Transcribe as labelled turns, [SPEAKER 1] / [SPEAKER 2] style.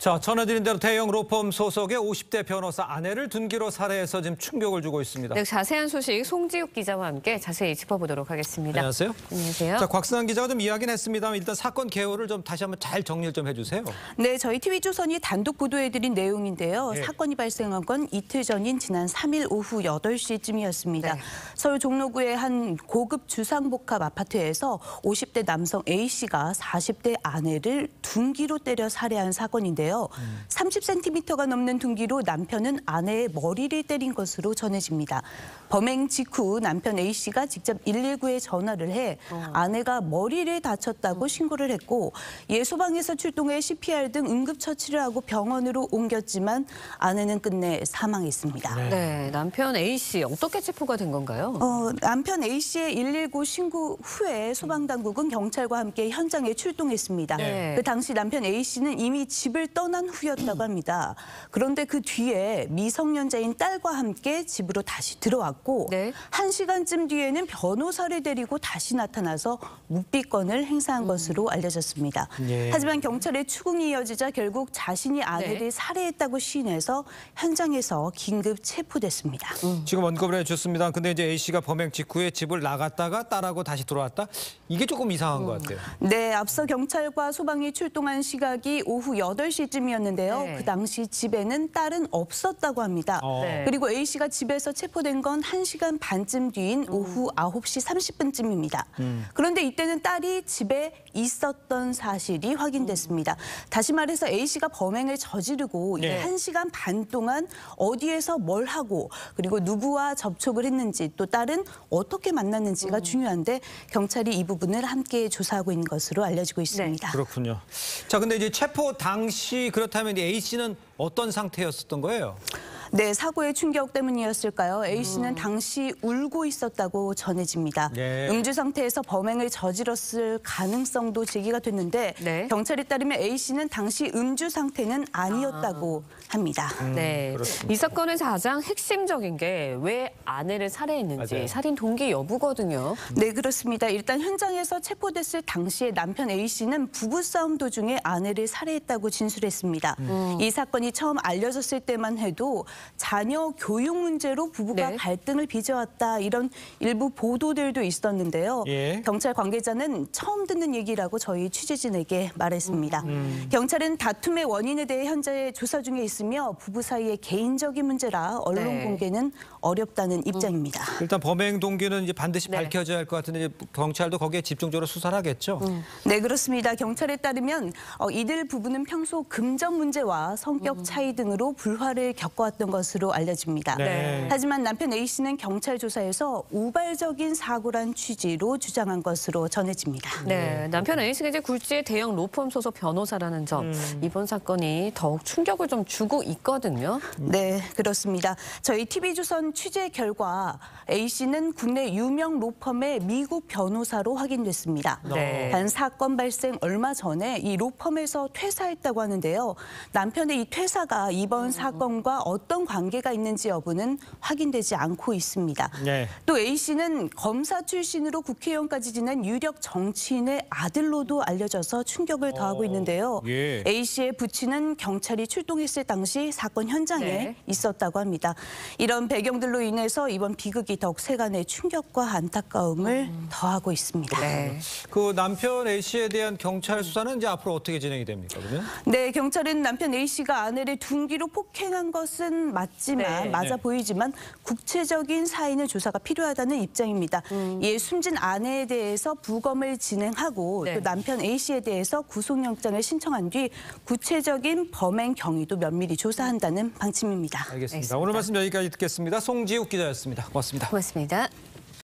[SPEAKER 1] 자, 전해드린 대로 대형 로펌 소속의 50대 변호사 아내를 둔기로 살해해서 지금 충격을 주고 있습니다.
[SPEAKER 2] 네, 자세한 소식 송지욱 기자와 함께 자세히 짚어보도록 하겠습니다.
[SPEAKER 1] 안녕하세요.
[SPEAKER 2] 안녕하세요.
[SPEAKER 1] 자, 곽승환 기자가 좀 이야기는 했습니다만 일단 사건 개요를 좀 다시 한번 잘 정리를 좀 해주세요.
[SPEAKER 3] 네, 저희 TV조선이 단독 보도해드린 내용인데요.
[SPEAKER 1] 네.
[SPEAKER 3] 사건이 발생한 건 이틀 전인 지난 3일 오후 8시쯤이었습니다.
[SPEAKER 2] 네.
[SPEAKER 3] 서울 종로구의 한 고급 주상복합 아파트에서 50대 남성 A씨가 40대 아내를 둔기로 때려 살해한 사건인데요. 30cm가 넘는 둔기로 남편은 아내의 머리를 때린 것으로 전해집니다. 범행 직후 남편 A씨가 직접 119에 전화를 해 아내가 머리를 다쳤다고 신고를 했고 이에 소방에서 출동해 CPR 등 응급처치를 하고 병원으로 옮겼지만 아내는 끝내 사망했습니다.
[SPEAKER 2] 네, 남편 A씨 어떻게 체포가 된 건가요?
[SPEAKER 3] 남편 A씨의 119 신고 후에 소방당국은 경찰과 함께 현장에 출동했습니다.
[SPEAKER 2] 네.
[SPEAKER 3] 그 당시 남편 A씨는 이미 집을 떠난 후였다고 합니다. 그런데 그 뒤에 미성년자인 딸과 함께 집으로 다시 들어왔고
[SPEAKER 2] 네.
[SPEAKER 3] 1시간쯤 뒤에는 변호사를 데리고 다시 나타나서 묵비권을 행사한 것으로 알려졌습니다.
[SPEAKER 1] 예.
[SPEAKER 3] 하지만 경찰의 추궁이 이어지자 결국 자신이 아내를
[SPEAKER 2] 네.
[SPEAKER 3] 살해했다고 시인해서 현장에서 긴급 체포됐습니다.
[SPEAKER 1] 지금 언급을 해주셨습니다. 근데 이제 A씨가 범행 직후에 집을 나갔다가 딸하고 다시 들어왔다? 이게 조금 이상한 것 같아요.
[SPEAKER 3] 네, 앞서 경찰과 소방이 출동한 시각이 오후 8시쯤이었는데요.
[SPEAKER 2] 네.
[SPEAKER 3] 그 당시 집에는 딸은 없었다고 합니다.
[SPEAKER 2] 네.
[SPEAKER 3] 그리고 A씨가 집에서 체포된 건 1시간 반쯤 뒤인 오후 9시 30분쯤입니다. 그런데 이때는 딸이 집에 있었던 사실이 확인됐습니다. 다시 말해서 A씨가 범행을 저지르고 이
[SPEAKER 1] 네.
[SPEAKER 3] 1시간 반 동안 어디에서 뭘 하고 그리고 누구와 접촉을 했는지 또 딸은 어떻게 만났는지가 중요한데 경찰이 이 부분을 함께 조사하고 있는 것으로 알려지고 있습니다.
[SPEAKER 1] 그렇군요. 자, 근데 이제 체포 당시 그렇다면 A씨는 어떤 상태였었던 거예요?
[SPEAKER 3] 네, 사고의 충격 때문이었을까요? A씨는 당시 울고 있었다고 전해집니다.
[SPEAKER 1] 네.
[SPEAKER 3] 음주 상태에서 범행을 저질렀을 가능성도 제기가 됐는데
[SPEAKER 2] 네.
[SPEAKER 3] 경찰에 따르면 A씨는 당시 음주 상태는 아니었다고 합니다.
[SPEAKER 2] 네,
[SPEAKER 1] 그렇습니다.
[SPEAKER 2] 이 사건의 가장 핵심적인 게 왜 아내를 살해했는지
[SPEAKER 1] 맞아요.
[SPEAKER 2] 살인 동기 여부거든요.
[SPEAKER 3] 네, 그렇습니다. 일단 현장에서 체포됐을 당시에 남편 A씨는 부부싸움 도중에 아내를 살해했다고 진술했습니다. 이 사건이 처음 알려졌을 때만 해도 자녀 교육 문제로 부부가
[SPEAKER 2] 네.
[SPEAKER 3] 갈등을 빚어왔다 이런 일부 보도들도 있었는데요.
[SPEAKER 1] 예.
[SPEAKER 3] 경찰 관계자는 처음 듣는 얘기라고 저희 취재진에게 말했습니다. 경찰은 다툼의 원인에 대해 현재 조사 중에 있으며 부부 사이의 개인적인 문제라 언론
[SPEAKER 2] 네.
[SPEAKER 3] 공개는 어렵다는 입장입니다.
[SPEAKER 1] 일단 범행 동기는 이제 반드시
[SPEAKER 2] 네.
[SPEAKER 1] 밝혀져야 할 것 같은데 이제 경찰도 거기에 집중적으로 수사를 하겠죠?
[SPEAKER 3] 네, 그렇습니다. 경찰에 따르면 이들 부부는 평소 금전 문제와 성격 차이 등으로 불화를 겪어왔던 것으로 알려집니다.
[SPEAKER 1] 네.
[SPEAKER 3] 하지만 남편 A씨는 경찰 조사에서 우발적인 사고란 취지로 주장한 것으로 전해집니다.
[SPEAKER 2] 네, 남편 A씨가 이제 굴지의 대형 로펌 소속 변호사라는 점, 이번 사건이 더욱 충격을 좀 주고 있거든요.
[SPEAKER 3] 네, 그렇습니다. 저희 TV조선 취재 결과 A씨는 국내 유명 로펌의 미국 변호사로 확인됐습니다.
[SPEAKER 2] 네.
[SPEAKER 3] 단 사건 발생 얼마 전에 이 로펌에서 퇴사했다고 하는데요. 남편의 이 퇴사가 이번 사건과 어떤 관계가 있는지 여부는 확인되지 않고 있습니다.
[SPEAKER 1] 네.
[SPEAKER 3] 또 A씨는 검사 출신으로 국회의원까지 지낸 유력 정치인의 아들로도 알려져서 충격을 더하고 있는데요.
[SPEAKER 1] 예.
[SPEAKER 3] A씨의 부친은 경찰이 출동했을 당시 사건 현장에
[SPEAKER 2] 네.
[SPEAKER 3] 있었다고 합니다. 이런 배경들로 인해서 이번 비극이 더욱 세간의 충격과 안타까움을 더하고 있습니다.
[SPEAKER 2] 네.
[SPEAKER 1] 그 남편 A씨에 대한 경찰 수사는 이제 앞으로 어떻게 진행이 됩니까, 그러면?
[SPEAKER 3] 네, 경찰은 남편 A씨가 아내를 둔기로 폭행한 것은 맞지만
[SPEAKER 2] 네.
[SPEAKER 3] 맞아
[SPEAKER 1] 네.
[SPEAKER 3] 보이지만 구체적인 사인의 조사가 필요하다는 입장입니다. 이에 숨진 아내에 대해서 부검을 진행하고
[SPEAKER 2] 네.
[SPEAKER 3] 또 남편 A씨에 대해서 구속영장을 신청한 뒤 구체적인 범행 경위도 면밀히 조사한다는 방침입니다.
[SPEAKER 1] 알겠습니다. 오늘 말씀 여기까지 듣겠습니다. 송지욱 기자였습니다. 고맙습니다.
[SPEAKER 2] 고맙습니다.